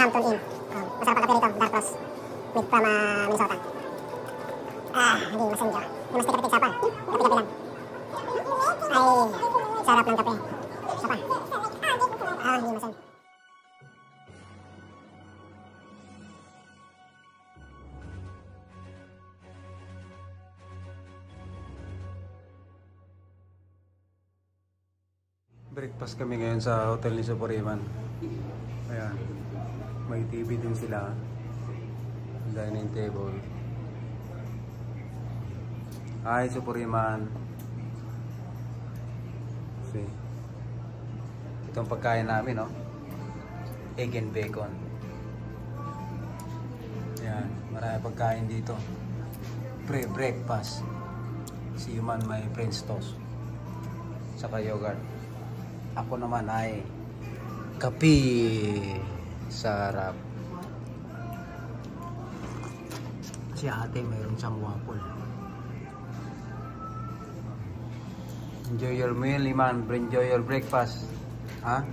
Hampton Inn. Masarap ang kape rito, dark roast. Made from Minnesota. Hindi masanjo. Hindi mas tikapit sapa. Kape-kape lang. Ay, sarap ng kape. Sapa. Hindi masan. Breakfast kami ngayon sa hotel ni Supuriman. Ayan. May TV din sila. Dining table. Hi Supuriman. See. Itong pagkain namin, no? Egg and bacon. Ayan. Marami pagkain dito. Pre-breakfast. Si Yuman may French toast. Saka yogurt. Ako naman ay kape. Sarap. Si ate mayroon siyang waffle. Enjoy your meal, Iman. Enjoy your breakfast. Ha?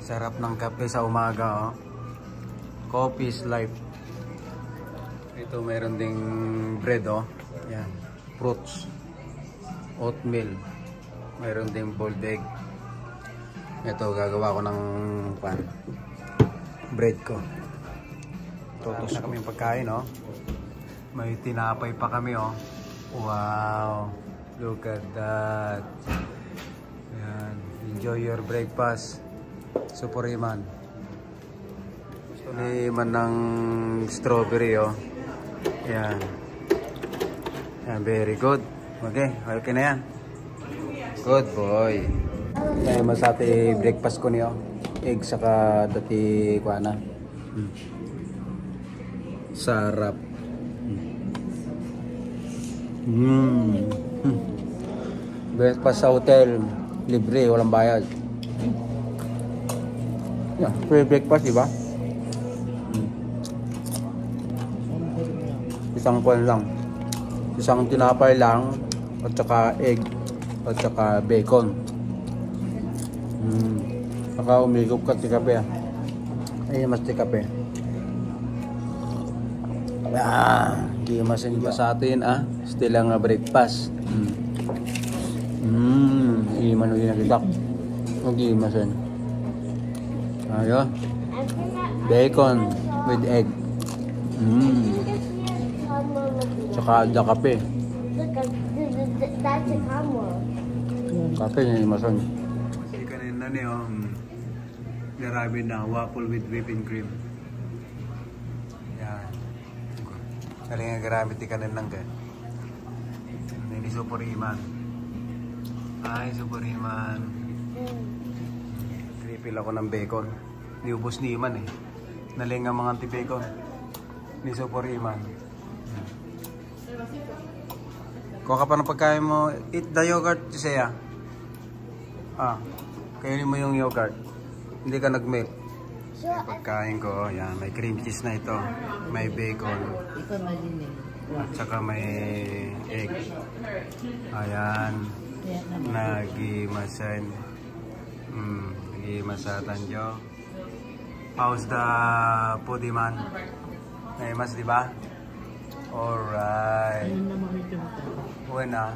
Sarap ng kape sa umaga, oh. Coffee is life. Ito mayroon ding bread, oh. Yan. Fruits. Oatmeal. Mayroon ding boiled egg. Ito gagawa ko ng pan. Bread ko. Totos na kami yung pagkain, oh. May tinapay pa kami, oh. Wow. Look at that. Yan. Enjoy your breakfast. Supuriman. Supuriman ng strawberry, oh. Yan. Yan, very good. Okay, okay na yan. Good boy. Ay, masati breakfast ko niyo. Egg saka dati kuana. Sarap. Breakfast sa hotel, libre, walang bayad. Yeah, free breakfast, diba? Isang kwan lang. Isang tinapay lang at saka egg at saka bacon. Saka umigop ka si kape. Ay, mas si kape. Hindi masin sa atin, still lang breakfast. Hindi man ulit nakitak. Hindi masin. Ayo. Bacon with egg. Saka ada kape. Kape niya masan. Kasi kanina niyo grabe na waffle with whipping cream. Yan. Kali nga grabe ti kanina ka. Ini Supuriman. Hi Supuriman. Kripil ako ng bacon. Niubos ni Iman eh. Naling ang mga anti-bacon ni Supuriman. Kuha ka pa ng pagkain mo. Eat the yogurt, Jisea. Kainin mo yung yogurt. Hindi ka nag-milk. Yung pagkain ko, yan, may cream cheese na ito. May bacon. At saka may egg. Ayan. Nagimasan. Nagimasatan nyo. How's the food, Iman? Naimas, di ba? Alright. Buena.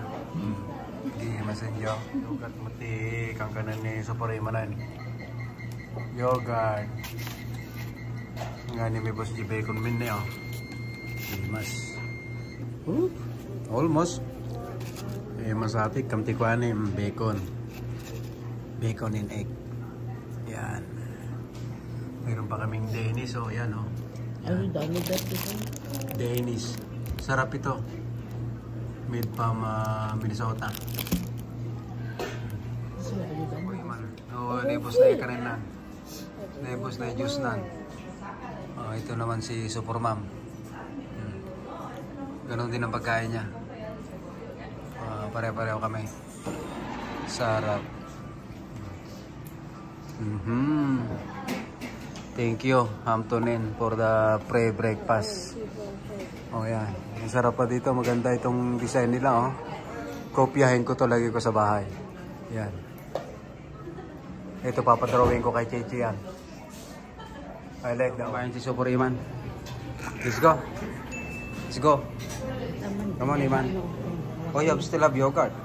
Gimasan nyo. Yogurt mati. Kang kanan ni Supurimanan. Yogurt. Nga ni may boss di bacon min na yun. Gimas. Almost. Masati. Kamtikwane. Bacon. Bacon and egg. Yan. Mayroon pa kaming Danish. So yan o. Danish. Sarap ito. Made from Minnesota. Naibos na yung kanina. Naibos na yung juice na. Ito naman si Supermam. Ganon din ang pagkain niya. Pare-pareho kami. Sarap. Thank you, Hampton Inn, for the pre-breakfast. Oh, yan. Ang sarap pa dito. Maganda itong design nila, oh. Kopyahin ko to, lagi ko sa bahay. Yan. Ito, papadrawing ko kay Chechi yan. I like that. Kain si Super Iman. Let's go. Let's go. Come on, Iman. Oh, you still have yogurt.